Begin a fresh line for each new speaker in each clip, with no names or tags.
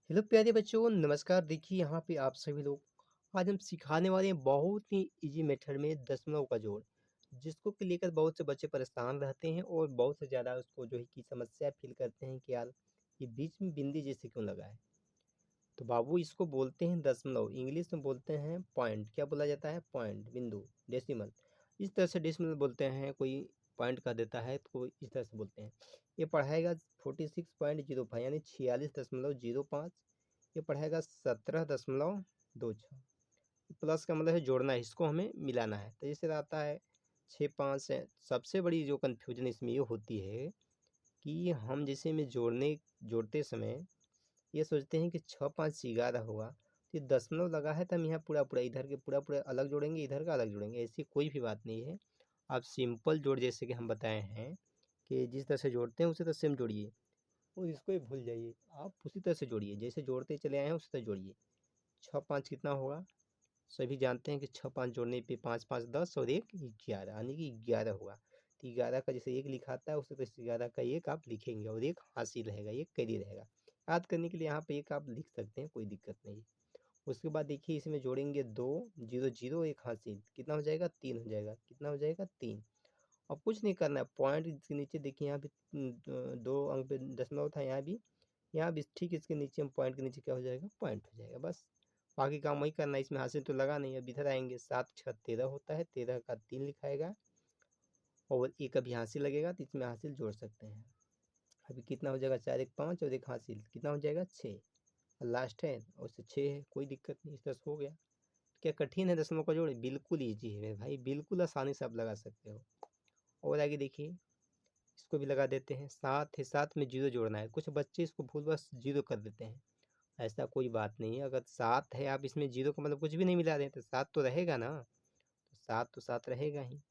Hello प्यारे बच्चों, नमस्कार। देखिए यहाँ पे आप सभी लोग आज हम सिखाने वाले हैं बहुत ही इजी मेथड में दशमलव का जोड़, जिसको कि लेकर बहुत से बच्चे परेशान रहते हैं और बहुत से ज़्यादा उसको जो है कि समस्या फील करते हैं कि यार ये बीच में बिंदी जैसे क्यों लगा है। तो बाबू इसको बोलते हैं दशमलव, इंग्लिश में बोलते हैं पॉइंट। क्या बोला जाता है? पॉइंट, बिंदु, डेसिमल। इस तरह से डेसिमल बोलते हैं, कोई पॉइंट का देता है तो कोई इस तरह से बोलते हैं। ये पढ़ाएगा 46.05 यानी 46.05। ये पढ़ाएगा 17.26। प्लस का मतलब है जोड़ना है, इसको हमें मिलाना है। तो जैसे आता है 6 5 है। सबसे बड़ी जो कन्फ्यूजन इसमें ये होती है कि हम जैसे में जोड़ते समय ये सोचते हैं कि 6 5 11 होगा, तो ये दशमलव लगा है तो हम यहाँ पूरा पूरा इधर के पूरा पूरा अलग जोड़ेंगे, इधर का अलग जोड़ेंगे। ऐसी कोई भी बात नहीं है। आप सिंपल जोड़ जैसे कि हम बताए हैं कि जिस तरह से जोड़ते हैं उसी तरह सेम जोड़िए और इसको ही भूल जाइए। आप उसी तरह से जोड़िए, जैसे जोड़ते चले आए हैं उसी तरह जोड़िए। 6 5 कितना होगा? सभी जानते हैं कि 6 5 जोड़ने पे 5 5 10 और 1 11 यानी कि 11 होगा। तो 11 का जैसे एक लिखाता है उसी तरह से 11 का एक आप लिखेंगे और एक हासिल रहेगा, एक कैरी रहेगा। याद करने के लिए यहाँ पे एक आप लिख सकते हैं, कोई दिक्कत नहीं। उसके बाद देखिए इसमें जोड़ेंगे 2 0 0 एक हासिल, कितना हो जाएगा? 3 हो जाएगा। कितना हो जाएगा? 3। अब कुछ नहीं करना है, पॉइंट इसके नीचे देखिए यहाँ भी 2 अंक पे दशमलव था, यहाँ भी ठीक इसके नीचे हम पॉइंट के नीचे क्या हो जाएगा? पॉइंट हो जाएगा। बस बाकी काम वही करना है, इसमें हासिल तो लगा नहीं। अब इधर आएंगे, 7 6 13 होता है, 13 का 3 लिखाएगा और एक अभी हासिल लगेगा तो इसमें हासिल जोड़ सकते हैं। अभी कितना हो जाएगा? 4 1 5 और एक हासिल, कितना हो जाएगा? 6। और लास्ट है और उससे 6 है, कोई दिक्कत नहीं, इस तरह से हो गया। क्या कठिन है दशमलव का जोड़? बिल्कुल ईजी है मेरे भाई, बिल्कुल आसानी से आप लगा सकते हो। और आगे देखिए, इसको भी लगा देते हैं। 7 है, 7 में 0 जोड़ना है। कुछ बच्चे इसको भूलवश 0 कर देते हैं, ऐसा कोई बात नहीं है। अगर 7 है, आप इसमें 0 का मतलब कुछ भी नहीं मिला रहे हैं तो 7 तो रहेगा ना, तो 7 तो 7 रहेगा ही।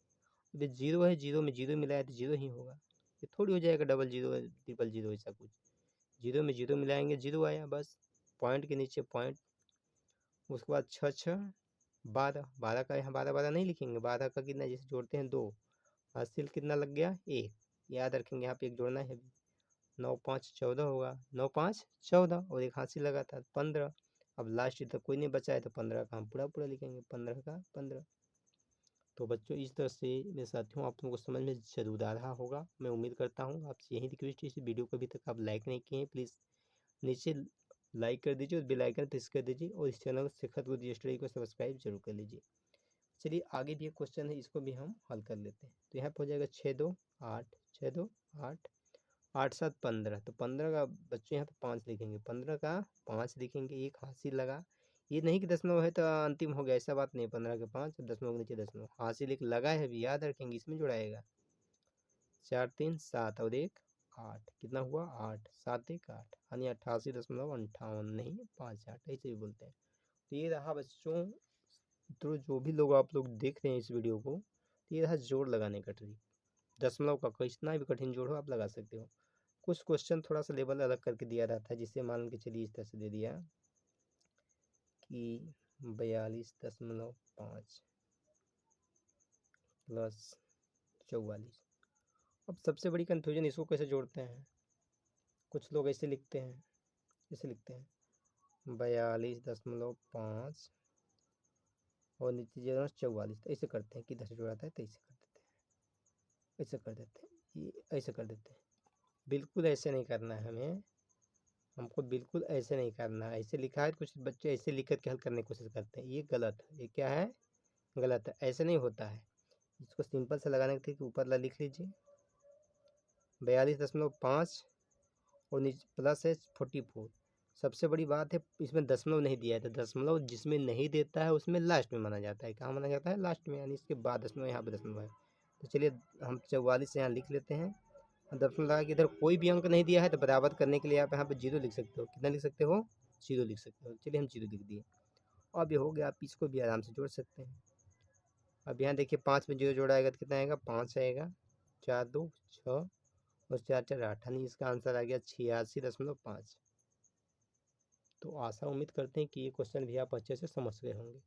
अब 0 है, 0 में 0 मिलाया तो 0 ही होगा। ये थोड़ी हो जाएगा डबल 0 ट्रिपल 0 ऐसा कुछ। 0 में 0 मिलाएंगे, 0 आया बस। पॉइंट के नीचे पॉइंट। उसके बाद 6 6 12, 12 का यहाँ 12 12 नहीं लिखेंगे। 12 का कितना, जैसे जोड़ते हैं 2, हासिल कितना लग गया? 1। याद रखेंगे यहाँ पे एक जोड़ना है। 9 5 14 होगा। 9 5 14 और एक हासिल लगा था 15। अब लास्ट तक कोई नहीं बचा है तो 15 का हम पूरा पूरा लिखेंगे, 15 का 15। तो बच्चों इस तरह से मेरे साथियों आप लोगों को समझ में जरूर आ रहा होगा, मैं उम्मीद करता हूँ। आपसे यही रिक्वेस्ट है, इस वीडियो को अभी तक आप लाइक नहीं किए हैं, प्लीज़ नीचे लाइक कर दीजिए और बेल आइकन प्रेस कर दीजिए और इस चैनल शिखर गुरु जी स्टडी को सब्सक्राइब जरूर कर लीजिए। चलिए आगे भी एक क्वेश्चन है, इसको भी हम हल कर लेते हैं। तो यहाँ पर हो जाएगा 6 2 8, 6 2 8, 8 7 15। तो 15 का बच्चों यहाँ पे 5 लिखेंगे, 15 का 5 लिखेंगे, एक हासिल लगा। ये नहीं कि दशमलव है तो अंतिम हो गया, ऐसा बात नहीं। 15 के 5, दशमलव के नीचे दशमलव, हासिल एक लगा है अभी, याद रखेंगे इसमें जुड़ाएगा। 4 3 7 और एक 8, कितना हुआ? 8 7 1 8 यानी 88.58, नहीं 5 8 ऐसे भी बोलते हैं। तो ये रहा बच्चों, तो जो भी लोग आप लोग देख रहे हैं इस वीडियो को, तो ये रहा जोड़ लगाने का ट्रिक। दशमलव का कितना भी कठिन जोड़ हो आप लगा सकते हो। कुछ क्वेश्चन थोड़ा सा लेवल अलग करके दिया रहता है, जिससे मान के चलिए इस तरह से दे दिया कि 42.5 प्लस 44। अब सबसे बड़ी कन्फ्यूजन, इसको कैसे जोड़ते हैं। कुछ लोग ऐसे लिखते हैं, ऐसे लिखते हैं 42.5 और नीचे जो 44, तो ऐसे करते हैं कि 10 जोड़ाता है तो ऐसे कर देते हैं, ऐसे कर देते हैं, ये ऐसे कर देते हैं। बिल्कुल ऐसे नहीं करना है हमें, हमको बिल्कुल ऐसे नहीं करना है। ऐसे लिखा है तो कुछ बच्चे ऐसे लिख कर के हल करने की कोशिश करते हैं, ये गलत है। ये क्या है? गलत है, ऐसे नहीं होता है। इसको सिंपल से लगाने के लिए ऊपर ला लिख लीजिए 42.5 और नीचे प्लस है 44। सबसे बड़ी बात है इसमें दशमलव नहीं दिया है, तो दशमलव जिसमें नहीं देता है उसमें लास्ट में माना जाता है। कहाँ माना जाता है? लास्ट में, यानी इसके बाद दशमलव, यहाँ पे दशमलव है। तो चलिए हम 44 यहाँ लिख लेते हैं। दशमलव लगा कि इधर कोई भी अंक नहीं दिया है तो बराबर करने के लिए आप यहाँ पे 0 लिख सकते हो। कितना लिख सकते हो? 0 लिख सकते हो। चलिए हम 0 लिख दिए। अब ये हो गया, आप इसको भी आराम से जोड़ सकते हैं। अब यहाँ देखिए 5 में 0 जोड़ा आएगा तो कितना आएगा? 5 आएगा। 4 2 6 और 4 4 8, यानी इसका आंसर आ गया 86.5। तो आशा उम्मीद करते हैं कि ये क्वेश्चन भी आप अच्छे से समझ गए होंगे।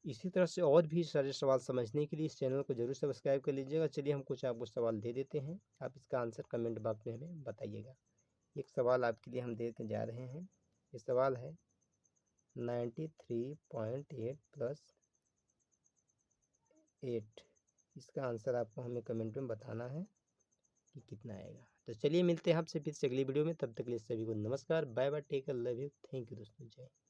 इसी तरह से और भी सारे सवाल समझने के लिए इस चैनल को जरूर सब्सक्राइब कर लीजिएगा। चलिए हम कुछ आपको सवाल दे देते हैं, आप इसका आंसर कमेंट बॉक्स में हमें बताइएगा। एक सवाल आपके लिए हम देके जा रहे हैं। ये सवाल है 93.8 प्लस 8। इसका आंसर आपको हमें कमेंट में बताना है कि कितना आएगा। तो चलिए मिलते हैं आपसे फिर से अगली वीडियो में, तब तक के लिए सभी को नमस्कार, bye bye, take care, love you, thank you दोस्तों, जय।